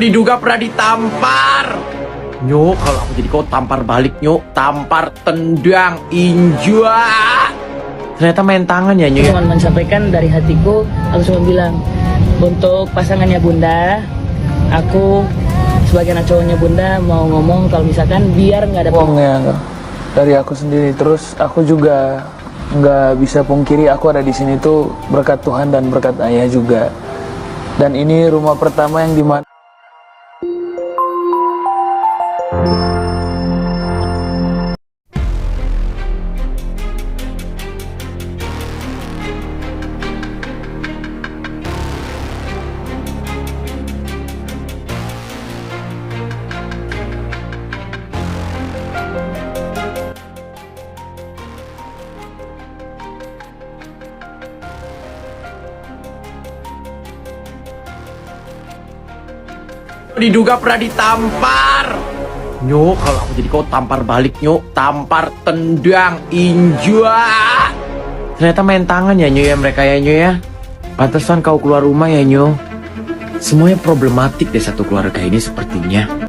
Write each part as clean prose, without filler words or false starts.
Diduga pernah ditampar. Nyok, kalau aku jadi kau tampar balik, Nyok. Tampar, tendang, injak. Ternyata main tangan ya, Nyok. Cuma menyampaikan dari hatiku, aku cuma bilang, untuk pasangannya Bunda, aku sebagai anak cowoknya Bunda mau ngomong kalau misalkan biar nggak ada Bohongnya dari aku sendiri. Terus aku juga nggak bisa pungkiri aku ada di sini tuh berkat Tuhan dan berkat Ayah juga. Dan ini rumah pertama yang dimana Diduga pernah ditampar. Nyok, kalau aku jadi kau tampar balik, Nyok. Tampar, tendang, injak. Ternyata main tangan ya, Nyok, ya mereka ya, Nyok, ya. Pantesan kau keluar rumah ya, Nyok. Semuanya problematik deh satu keluarga ini sepertinya.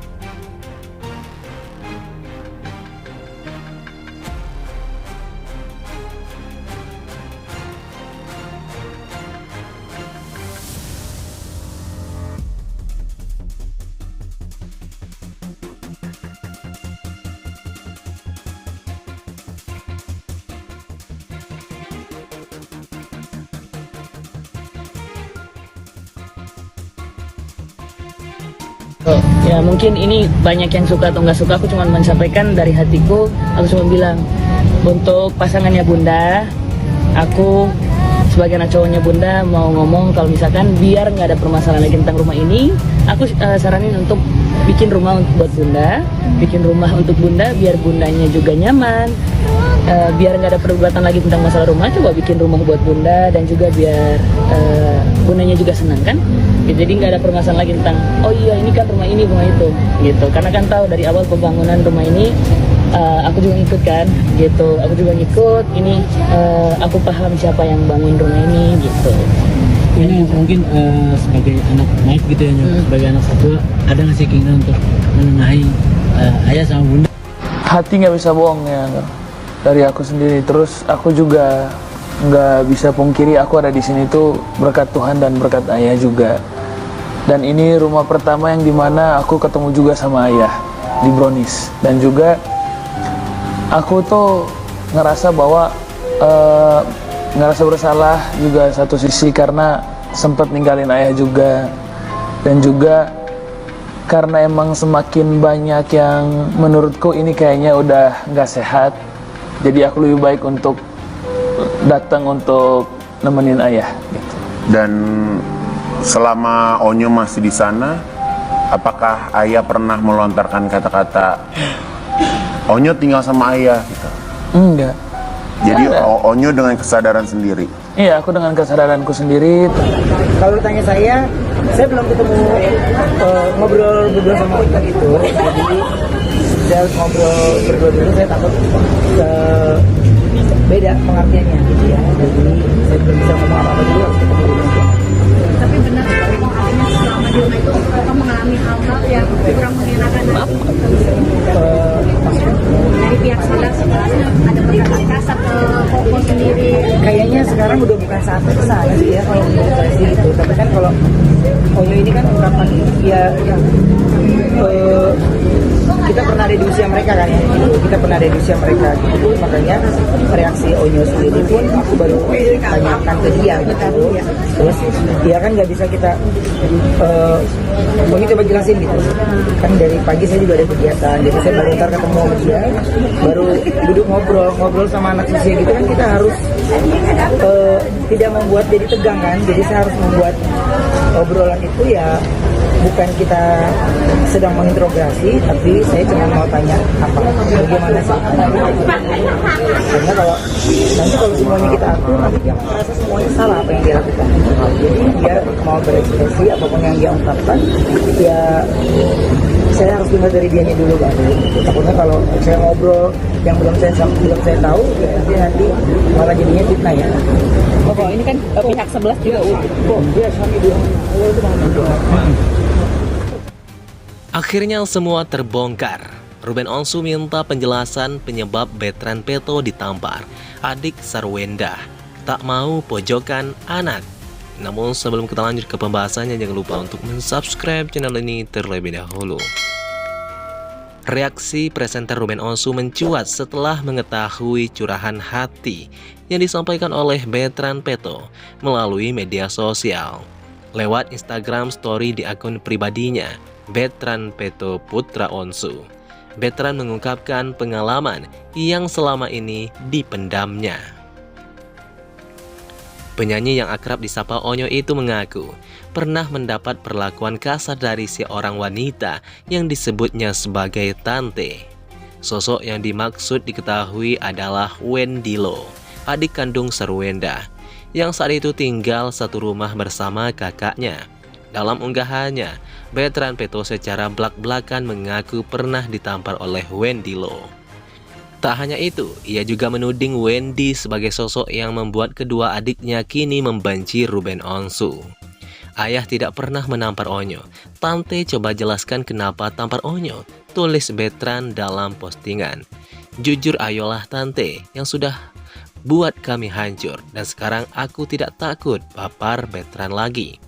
Ya mungkin ini banyak yang suka atau nggak suka, aku cuma menyampaikan dari hatiku, aku cuma bilang, untuk pasangannya Bunda, aku sebagai anak cowoknya Bunda mau ngomong kalau misalkan biar nggak ada permasalahan lagi tentang rumah ini, aku saranin untuk bikin rumah buat Bunda, bikin rumah untuk Bunda biar Bundanya juga nyaman, biar nggak ada perdebatan lagi tentang masalah rumah, coba bikin rumah buat Bunda dan juga biar Bundanya juga senang kan. Jadi nggak ada permasalahan lagi tentang oh iya ini kan rumah ini rumah itu gitu, karena kan tahu dari awal pembangunan rumah ini aku juga ngikut kan gitu, aku juga ngikut ini, aku paham siapa yang bangun rumah ini gitu. Ini mungkin sebagai anak naik gitu ya, sebagai anak satu ada nggak sih keinginan untuk menengahi ayah sama bunda? hati nggak bisa bohong ya dari aku sendiri. Terus aku juga nggak bisa pungkiri aku ada di sini tuh berkat Tuhan dan berkat Ayah juga. Dan ini rumah pertama yang dimana aku ketemu juga sama Ayah di Brownies. Dan juga aku tuh ngerasa bahwa ngerasa bersalah juga satu sisi karena sempat ninggalin Ayah juga. Dan juga karena emang semakin banyak yang menurutku ini kayaknya udah nggak sehat, jadi aku lebih baik untuk datang untuk nemenin Ayah gitu. Dan selama Onyo masih di sana, apakah Ayah pernah melontarkan kata-kata Onyo tinggal sama Ayah gitu? Enggak. Jadi Onyo dengan kesadaran sendiri. Iya, aku dengan kesadaranku sendiri. Kalau ditanya saya belum ketemu ngobrol berdua sama Onyo gitu. Jadi saya harus ngobrol berdua dulu, saya takut beda pengertiannya gitu ya. Jadi saya belum bisa ngomong apa-apa dulu, harus ketemu dulu. Tapi benar artinya selama di rumah itu kakak mengalami hal-hal yang kurang mengenakan dari pihak saudara sebenarnya ada perkataan kasar ke Koko sendiri. Kayaknya sekarang udah bukan saatnya ke sana sih ya kalau menurut saya sih gitu. Tapi kan kalau Onyo ini kan ungkapan ya yang kita pernah ada di usia mereka kan ya, kita pernah ada di usia mereka gitu, makanya reaksi Onyo sendiri pun aku baru tanyakan ke dia gitu. Terus dia kan nggak bisa kita Onyo coba jelasin gitu kan, dari pagi saya juga ada kegiatan, jadi saya baru ntar ketemu sama dia, baru duduk ngobrol sama anak usia gitu kan, kita harus tidak membuat jadi tegang kan, jadi saya harus membuat obrolan itu ya bukan kita sedang menginterogasi, tapi saya cuma mau tanya apa bagaimana sih, karena kalau nanti kalau semuanya kita atur nanti dia merasa semuanya salah apa yang dia lakukan. Jadi dia mau berekspresi apapun yang dia ungkapkan ya saya harus dengar dari dianya dulu baru. Takutnya kalau saya ngobrol yang belum saya tahu ya nanti malah jadinya fitnah ya. Kok ini kan pihak 11 juga dia suami dia itu Akhirnya semua terbongkar. Ruben Onsu minta penjelasan penyebab Bertrand Peto ditampar. Adik Sarwenda tak mau pojokan anak. Namun sebelum kita lanjut ke pembahasannya, jangan lupa untuk mensubscribe channel ini terlebih dahulu. Reaksi presenter Ruben Onsu mencuat setelah mengetahui curahan hati yang disampaikan oleh Bertrand Peto melalui media sosial. Lewat Instagram story di akun pribadinya, Bertrand Peto Putra Onsu, Bertrand mengungkapkan pengalaman yang selama ini dipendamnya. Penyanyi yang akrab disapa Onyo itu mengaku pernah mendapat perlakuan kasar dari seorang wanita yang disebutnya sebagai tante. Sosok yang dimaksud diketahui adalah Wendilo, adik kandung Sarwenda, yang saat itu tinggal satu rumah bersama kakaknya. Dalam unggahannya, Bertrand Peto secara belak-belakan mengaku pernah ditampar oleh Wendilo. Tak hanya itu, ia juga menuding Wendy sebagai sosok yang membuat kedua adiknya kini membenci Ruben Onsu. Ayah tidak pernah menampar Onyo. Tante coba jelaskan kenapa tampar Onyo, tulis Bertrand dalam postingan. Jujur ayolah tante, yang sudah buat kami hancur, dan sekarang aku tidak takut, papar Bertrand lagi.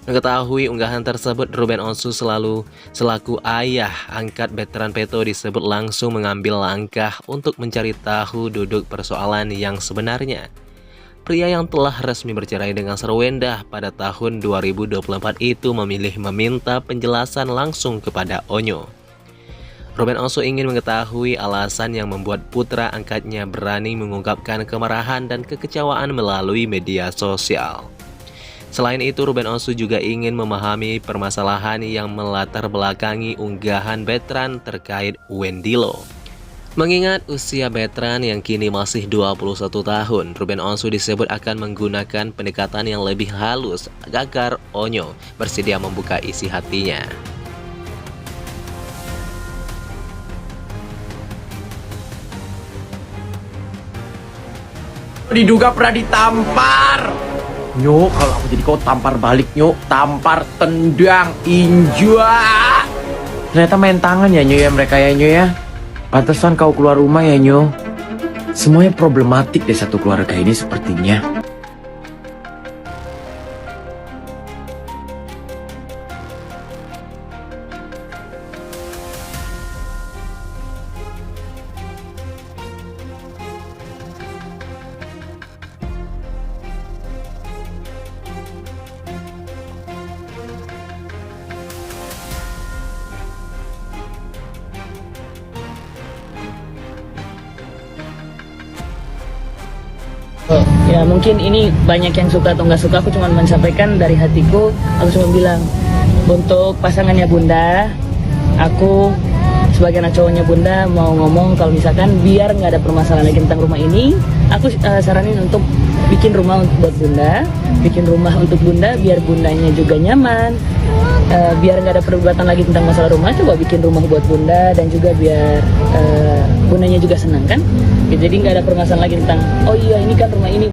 Mengetahui unggahan tersebut, Ruben Onsu selaku ayah angkat Bertrand Peto disebut langsung mengambil langkah untuk mencari tahu duduk persoalan yang sebenarnya. Pria yang telah resmi bercerai dengan Sarwenda pada tahun 2024 itu memilih meminta penjelasan langsung kepada Onyo. Ruben Onsu ingin mengetahui alasan yang membuat putra angkatnya berani mengungkapkan kemarahan dan kekecewaan melalui media sosial. Selain itu, Ruben Onsu juga ingin memahami permasalahan yang melatar belakangi unggahan Bertrand terkait Wendilo. Mengingat usia Bertrand yang kini masih 21 tahun, Ruben Onsu disebut akan menggunakan pendekatan yang lebih halus agar Onyo bersedia membuka isi hatinya. Diduga pernah ditampar. Nyok, kalau aku jadi kau tampar balik nyok. Tampar, tendang, injak. Ternyata main tangan ya Nyo ya mereka ya Nyo ya. Pantesan kau keluar rumah ya Nyo. Semuanya problematik deh satu keluarga ini sepertinya. Ya mungkin ini banyak yang suka atau nggak suka, aku cuma menyampaikan dari hatiku. Aku cuma bilang, untuk pasangannya Bunda, aku sebagai anak cowoknya Bunda mau ngomong kalau misalkan biar nggak ada permasalahan lagi tentang rumah ini, aku saranin untuk bikin rumah buat Bunda, bikin rumah untuk Bunda biar Bundanya juga nyaman, biar nggak ada perdebatan lagi tentang masalah rumah. Coba bikin rumah buat Bunda dan juga biar Bundanya juga senang kan. Jadi nggak ada permasalahan lagi tentang oh iya ini kan rumah ini